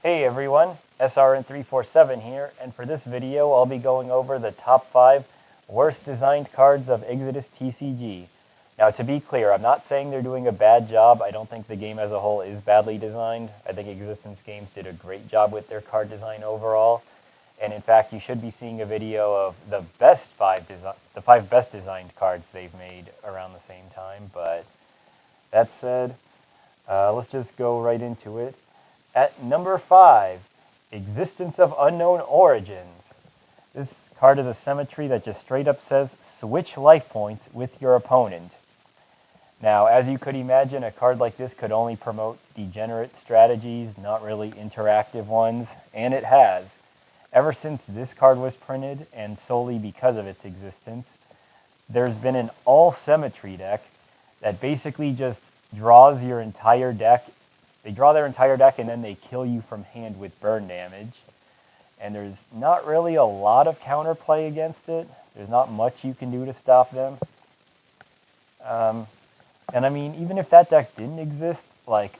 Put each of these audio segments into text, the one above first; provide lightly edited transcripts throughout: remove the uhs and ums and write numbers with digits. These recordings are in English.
Hey everyone, SRN347 here, and for this video I'll be going over the top 5 worst designed cards of Exodus TCG. Now to be clear, I'm not saying they're doing a bad job. I don't think the game as a whole is badly designed. I think Existence Games did a great job with their card design overall. And in fact, you should be seeing a video of the 5 best designed cards they've made around the same time. But that said, let's just go right into it. At number 5, Existence of Unknown Origins. This card is a symmetry that just straight up says, switch life points with your opponent. Now, as you could imagine, a card like this could only promote degenerate strategies, not really interactive ones, and it has. Ever since this card was printed, and solely because of its existence, there's been an all-symmetry deck that basically just draws your entire deck. They draw their entire deck and then they kill you from hand with burn damage. And there's not really a lot of counterplay against it. There's not much you can do to stop them. And I mean, even if that deck didn't exist, like,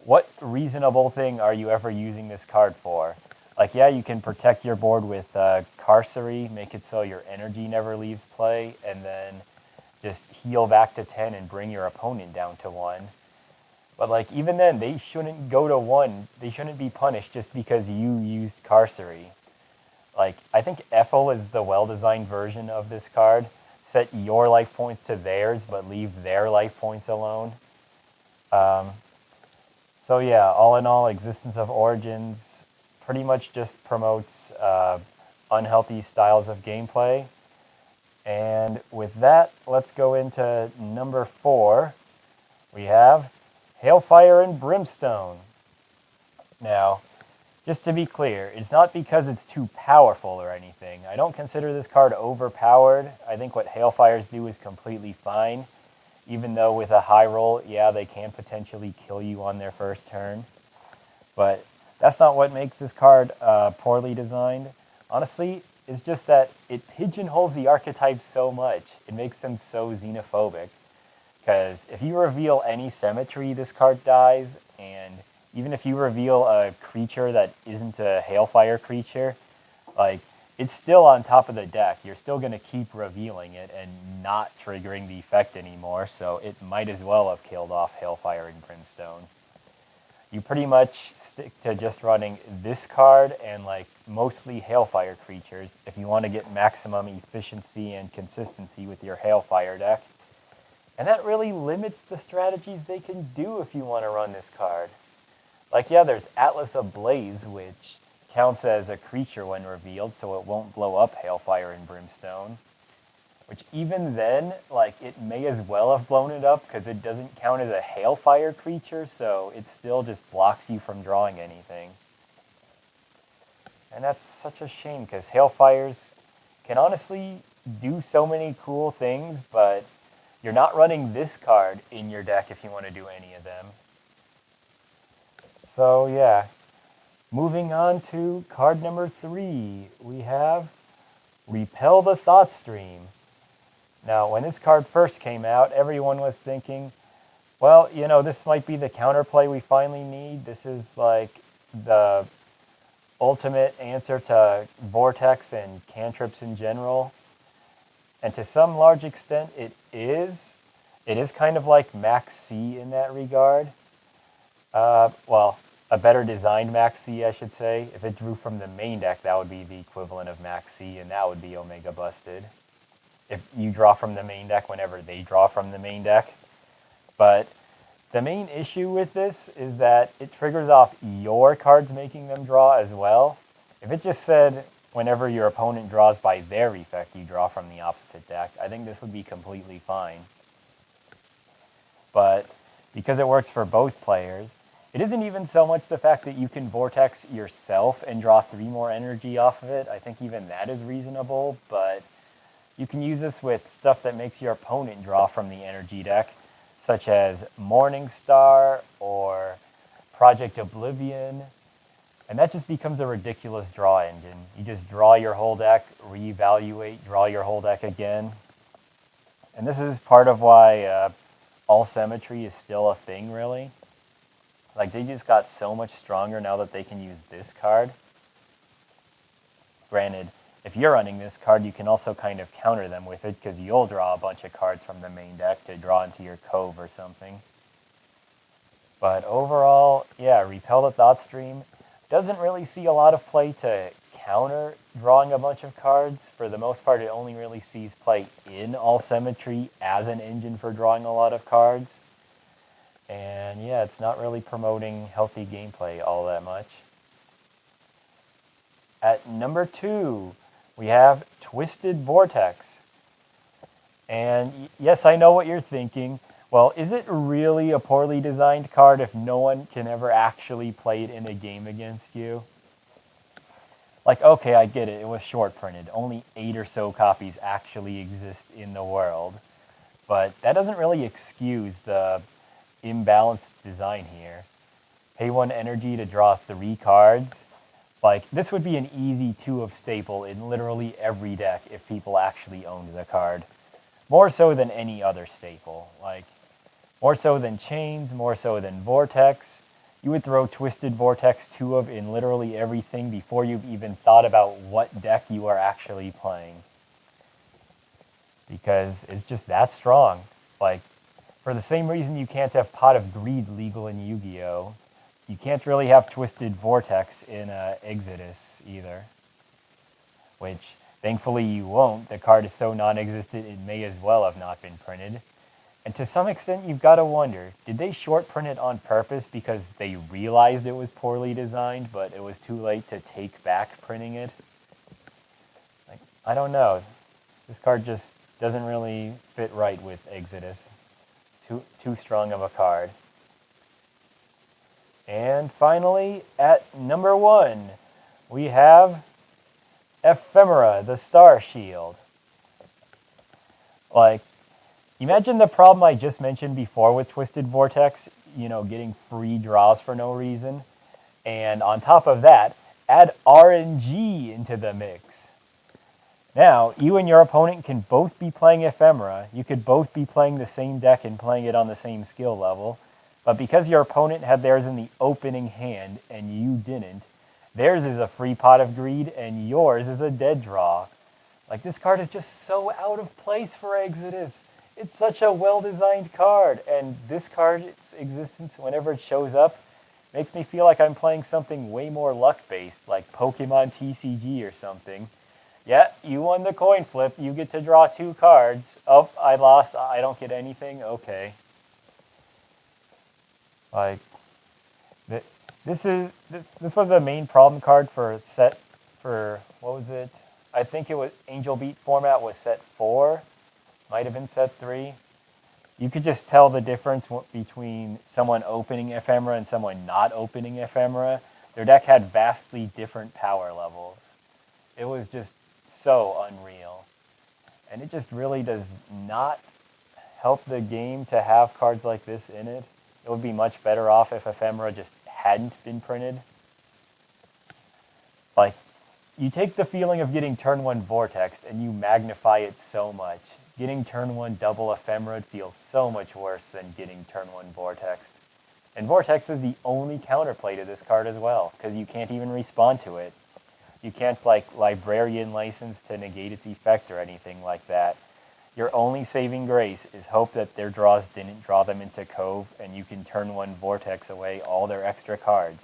what reasonable thing are you ever using this card for? Like, yeah, you can protect your board with Carcery, make it so your energy never leaves play, and then just heal back to 10 and bring your opponent down to 1. But, like, even then, they shouldn't go to 1. They shouldn't be punished just because you used Carcery. Like, I think Ethel is the well-designed version of this card. Set your life points to theirs, but leave their life points alone. So, yeah, all in all, Existence of Origins pretty much just promotes unhealthy styles of gameplay. And with that, let's go into number 4. We have Hailfire Brimstone. Now, just to be clear, it's not because it's too powerful or anything. I don't consider this card overpowered. I think what Hailfires do is completely fine. Even though with a high roll, yeah, they can potentially kill you on their first turn. But that's not what makes this card poorly designed. Honestly, it's just that it pigeonholes the archetypes so much. It makes them so xenophobic. Because if you reveal any symmetry, this card dies, and even if you reveal a creature that isn't a Hailfire creature, like, it's still on top of the deck. You're still going to keep revealing it and not triggering the effect anymore, so it might as well have killed off Hailfire Brimstone. You pretty much stick to just running this card and, like, mostly Hailfire creatures if you want to get maximum efficiency and consistency with your Hailfire deck. And that really limits the strategies they can do if you want to run this card. Like, yeah, there's Atlas Ablaze, which counts as a creature when revealed, so it won't blow up Hailfire Brimstone. Which even then, like, it may as well have blown it up because it doesn't count as a Hailfire creature, so it still just blocks you from drawing anything. And that's such a shame because Hailfires can honestly do so many cool things, but you're not running this card in your deck if you want to do any of them. So yeah, moving on to card number 3, we have Repel the Thought Stream. Now, when this card first came out, everyone was thinking, well, you know, this might be the counterplay we finally need. This is like the ultimate answer to vortex and cantrips in general. And to some large extent, it is. It is kind of like Max C in that regard. Well, a better designed Max C, I should say. If it drew from the main deck, that would be the equivalent of Max C, and that would be Omega Busted. If you draw from the main deck whenever they draw from the main deck. But the main issue with this is that it triggers off your cards making them draw as well. If it just said, whenever your opponent draws by their effect, you draw from the opposite deck, I think this would be completely fine. But because it works for both players, it isn't even so much the fact that you can vortex yourself and draw 3 more energy off of it. I think even that is reasonable, but you can use this with stuff that makes your opponent draw from the energy deck, such as Morningstar or Project Oblivion. And that just becomes a ridiculous draw engine. You just draw your whole deck, reevaluate, draw your whole deck again. And this is part of why all symmetry is still a thing, really. Like, they just got so much stronger now that they can use this card. Granted, if you're running this card, you can also kind of counter them with it, because you'll draw a bunch of cards from the main deck to draw into your cove or something. But overall, yeah, Repel the Thought Stream doesn't really see a lot of play to counter drawing a bunch of cards. For the most part, it only really sees play in All Symmetry as an engine for drawing a lot of cards. And yeah, it's not really promoting healthy gameplay all that much. At number 2, we have Twisted Vortex. And yes, I know what you're thinking. Well, is it really a poorly designed card if no one can ever actually play it in a game against you? Like, okay, I get it. It was short printed. Only 8 or so copies actually exist in the world. But that doesn't really excuse the imbalanced design here. Pay 1 energy to draw 3 cards. Like, this would be an easy 2 of staple in literally every deck if people actually owned the card. More so than any other staple. Like, more so than Chains, more so than Vortex. You would throw Twisted Vortex 2 of in literally everything before you've even thought about what deck you are actually playing. Because it's just that strong. Like, for the same reason you can't have Pot of Greed legal in Yu-Gi-Oh!, you can't really have Twisted Vortex in Exodus either. Which, thankfully you won't. The card is so non-existent it may as well have not been printed. And to some extent you've got to wonder, did they short print it on purpose because they realized it was poorly designed, but it was too late to take back printing it? Like, I don't know. This card just doesn't really fit right with Exodus. Too strong of a card. And finally, at number 1, we have Ephemera, the Star Shield. Like, imagine the problem I just mentioned before with Twisted Vortex, you know, getting free draws for no reason. And on top of that, add RNG into the mix. Now, you and your opponent can both be playing Ephemera. You could both be playing the same deck and playing it on the same skill level. But because your opponent had theirs in the opening hand and you didn't, theirs is a free Pot of Greed and yours is a dead draw. Like, this card is just so out of place for Exodus. It's such a well-designed card, and this card's existence, whenever it shows up, makes me feel like I'm playing something way more luck-based, like Pokemon TCG or something. Yeah, you won the coin flip. You get to draw 2 cards. Oh, I lost. I don't get anything. Okay. Like, this was the main problem card for set for, what was it? I think it was Angel Beat format was set 4. Might have been set 3. You could just tell the difference between someone opening Ephemera and someone not opening Ephemera. Their deck had vastly different power levels. It was just so unreal. And it just really does not help the game to have cards like this in it. It would be much better off if Ephemera just hadn't been printed. Like, you take the feeling of getting turn 1 Vortex and you magnify it so much. Getting turn 1 double Ephemera feels so much worse than getting turn 1 Vortex. And Vortex is the only counterplay to this card as well, because you can't even respond to it. You can't, like, Librarian License to negate its effect or anything like that. Your only saving grace is hope that their draws didn't draw them into Cove, and you can turn 1 Vortex away all their extra cards.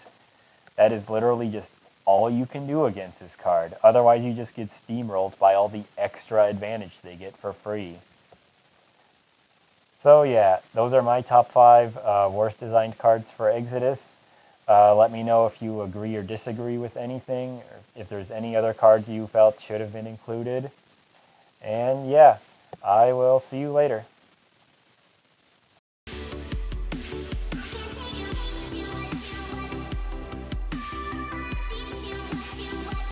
That is literally just all you can do against this card. Otherwise, you just get steamrolled by all the extra advantage they get for free. So yeah, those are my top 5 worst designed cards for Exodus. Let me know if you agree or disagree with anything, or if there's any other cards you felt should have been included. And yeah, I will see you later.